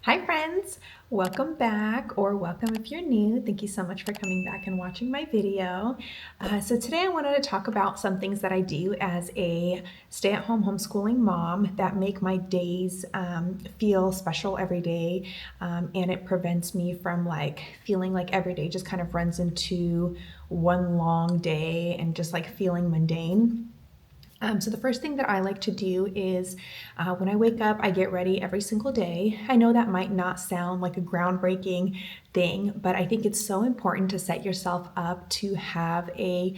Hi friends, welcome back, or welcome if you're new. Thank you so much for coming back and watching my video. So today I wanted to talk about some things that I do as a stay-at-home homeschooling mom that make my days feel special every day, and it prevents me from feeling like every day just kind of runs into one long day and just feeling mundane. So the first thing that I like to do is when I wake up, I get ready every single day. I know that might not sound like a groundbreaking thing, but I think it's so important to set yourself up to have a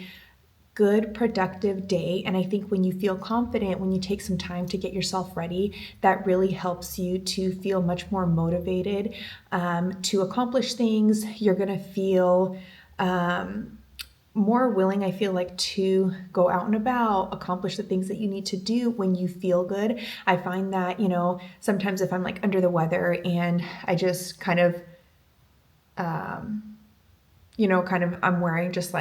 good, productive day. And I think when you feel confident, when you take some time to get yourself ready, that really helps you to feel much more motivated to accomplish things. You're going to feel more willing, I feel like, to go out and about, accomplish the things that you need to do when you feel good. I find that, sometimes if I'm under the weather and I just I'm wearing just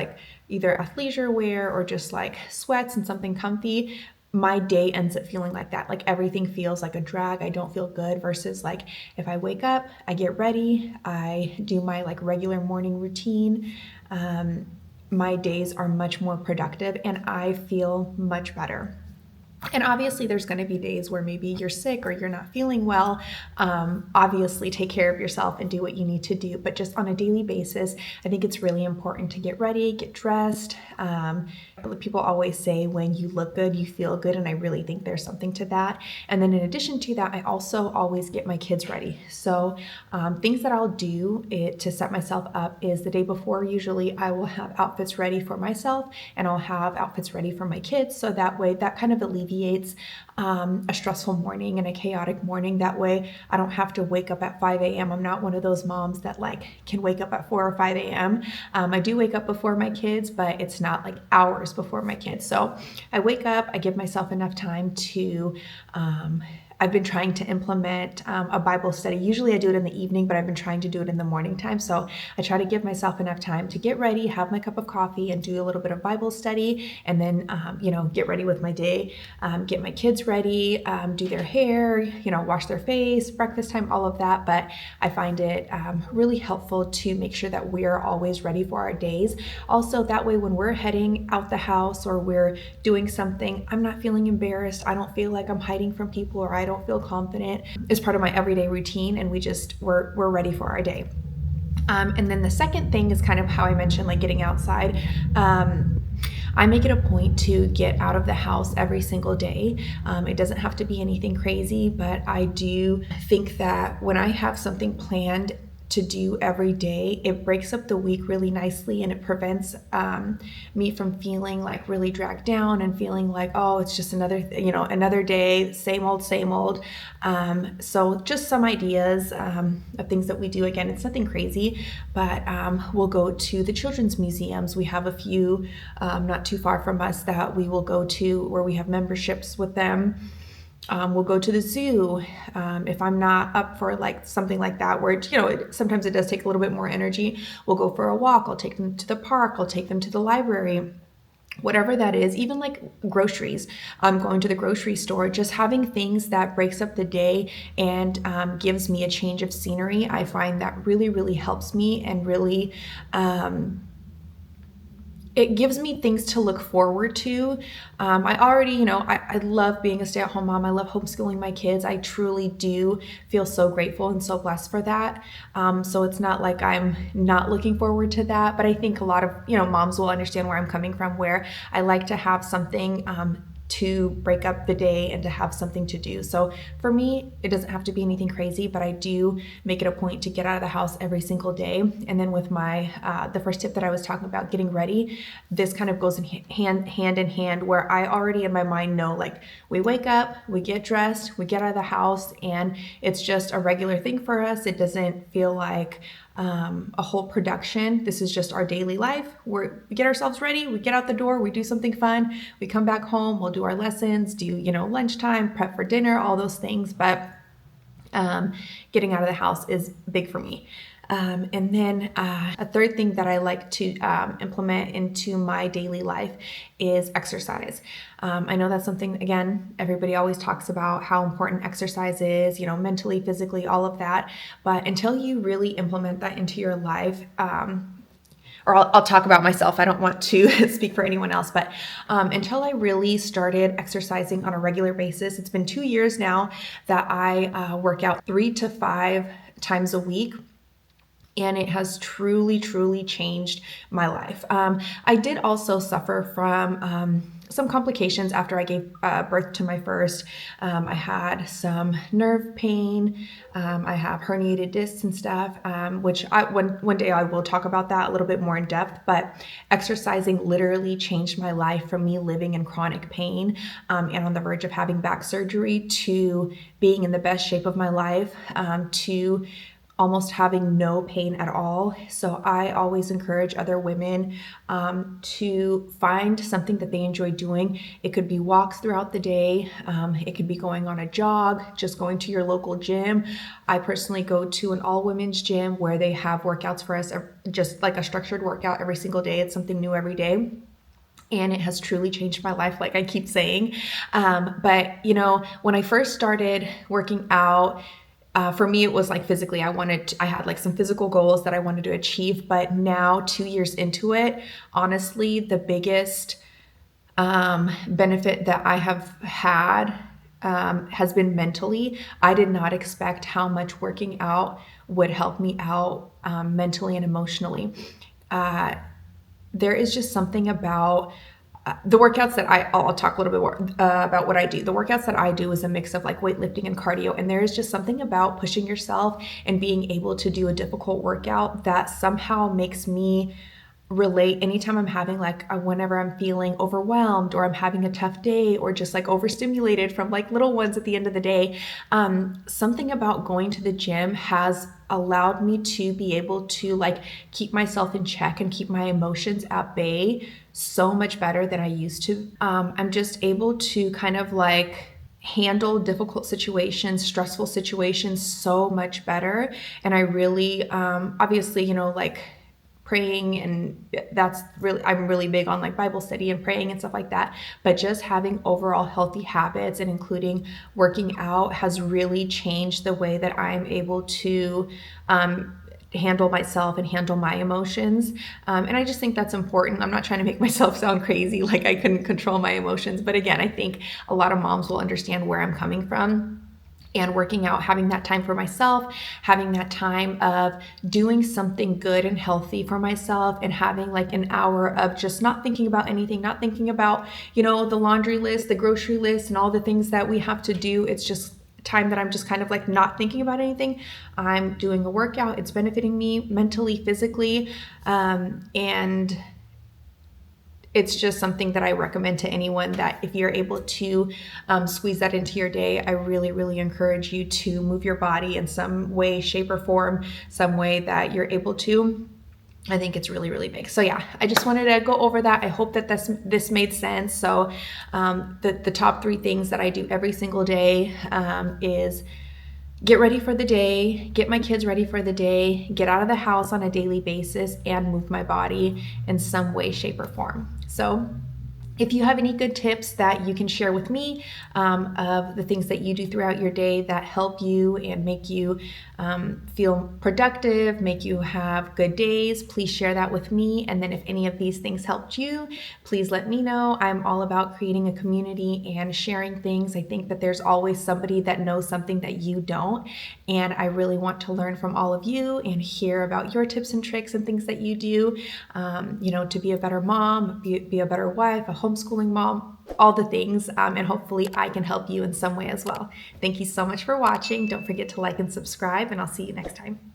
either athleisure wear or just sweats and something comfy, my day ends up feeling like that. Like everything feels like a drag. I don't feel good versus if I wake up, I get ready, I do my regular morning routine. My days are much more productive and I feel much better. And obviously, there's going to be days where maybe you're sick or you're not feeling well. Obviously, take care of yourself and do what you need to do. But just on a daily basis, I think it's really important to get ready, get dressed. People always say when you look good, you feel good. And I really think there's something to that. And then in addition to that, I also always get my kids ready. So things that I'll do to set myself up is the day before, usually I will have outfits ready for myself and I'll have outfits ready for my kids. So that way, that kind of alleviates a stressful morning and a chaotic morning. That way I don't have to wake up at 5 a.m. I'm not one of those moms that can wake up at 4 or 5 a.m. I do wake up before my kids, but it's not hours before my kids. So I wake up, I give myself enough time to I've been trying to implement a Bible study. Usually I do it in the evening, but I've been trying to do it in the morning time. So I try to give myself enough time to get ready, have my cup of coffee, and do a little bit of Bible study, and then get ready with my day, get my kids ready, do their hair, wash their face, breakfast time, all of that. But I find it really helpful to make sure that we're always ready for our days. Also, that way when we're heading out the house or we're doing something, I'm not feeling embarrassed. I don't feel like I'm hiding from people or I don't feel confident. It's part of my everyday routine and we're ready for our day. And then the second thing is kind of how I mentioned getting outside. I make it a point to get out of the house every single day. It doesn't have to be anything crazy, but I do think that when I have something planned to do every day, it breaks up the week really nicely and it prevents me from feeling really dragged down and feeling oh, it's just another day, same old, same old. So just some ideas of things that we do. Again, it's nothing crazy, but we'll go to the children's museums. We have a few not too far from us that we will go to where we have memberships with them. We'll go to the zoo if I'm not up for something like that where sometimes it does take a little bit more energy. We'll go for a walk. I'll take them to the park. I'll take them to the library. Whatever that is, even groceries. Going to the grocery store, just having things that breaks up the day and gives me a change of scenery. I find that really, really helps me and really it gives me things to look forward to. I already, I love being a stay-at-home mom. I love homeschooling my kids. I truly do feel so grateful and so blessed for that. So it's not like I'm not looking forward to that, but I think a lot of, moms will understand where I'm coming from, where I like to have something to break up the day and to have something to do. So for me, it doesn't have to be anything crazy, but I do make it a point to get out of the house every single day. And then with my, the first tip that I was talking about, getting ready, this kind of goes in hand in hand, where I already in my mind know, we wake up, we get dressed, we get out of the house, and it's just a regular thing for us. It doesn't feel like a whole production. This is just our daily life. We get ourselves ready, we get out the door, we do something fun, we come back home, we'll do our lessons, do lunchtime, prep for dinner, all those things. But getting out of the house is big for me. And then a third thing that I like to implement into my daily life is exercise. I know that's something, again, everybody always talks about how important exercise is, you know, mentally, physically, all of that. But until you really implement that into your life, or I'll talk about myself. I don't want to speak for anyone else, but until I really started exercising on a regular basis, it's been 2 years now that I work out 3 to 5 times a week. And it has truly, truly changed my life. I did also suffer from some complications after I gave birth to my first. I had some nerve pain. I have herniated discs and stuff, which one day I will talk about that a little bit more in depth. But exercising literally changed my life from me living in chronic pain and on the verge of having back surgery to being in the best shape of my life to almost having no pain at all. So I always encourage other women to find something that they enjoy doing. It could be walks throughout the day. It could be going on a jog, just going to your local gym. I personally go to an all-women's gym where they have workouts for us, just like a structured workout every single day. It's something new every day. And it has truly changed my life, like I keep saying. But, you know, when I first started working out, for me, it was like physically, I had like some physical goals that I wanted to achieve, but now 2 years into it, honestly, the biggest benefit that I have had has been mentally. I did not expect how much working out would help me out mentally and emotionally. There is just something about the workouts that I'll talk a little bit more about what I do. The workouts that I do is a mix of like weightlifting and cardio. And there is just something about pushing yourself and being able to do a difficult workout that somehow makes me relate anytime I'm having whenever I'm feeling overwhelmed or I'm having a tough day or just like overstimulated from like little ones at the end of the day. Something about going to the gym has allowed me to be able to like keep myself in check and keep my emotions at bay so much better than I used to. I'm just able to kind of like handle difficult situations, stressful situations so much better. And I really, obviously, you know, like praying, and that's really, I'm really big on like Bible study and praying and stuff like that. But just having overall healthy habits and including working out has really changed the way that I'm able to handle myself and handle my emotions. And I just think that's important. I'm not trying to make myself sound crazy, like I couldn't control my emotions. But again, I think a lot of moms will understand where I'm coming from. And working out, having that time for myself, having that time of doing something good and healthy for myself, and having like an hour of just not thinking about anything, not thinking about, you know, the laundry list, the grocery list, and all the things that we have to do. It's just time that I'm just kind of like not thinking about anything. I'm doing a workout. It's benefiting me mentally, physically, and it's just something that I recommend to anyone that if you're able to squeeze that into your day, I really, really encourage you to move your body in some way, shape, or form, some way that you're able to. I think it's really, really big. So yeah, I just wanted to go over that. I hope that this made sense. So the top 3 things that I do every single day is get ready for the day, get my kids ready for the day, get out of the house on a daily basis, and move my body in some way, shape, or form. So if you have any good tips that you can share with me of the things that you do throughout your day that help you and make you feel productive, make you have good days, please share that with me. And then if any of these things helped you, please let me know. I'm all about creating a community and sharing things. I think that there's always somebody that knows something that you don't. And I really want to learn from all of you and hear about your tips and tricks and things that you do, you know, to be a better mom, be a better wife, a homeschooling mom, all the things. And hopefully I can help you in some way as well. Thank you so much for watching. Don't forget to like and subscribe, and I'll see you next time.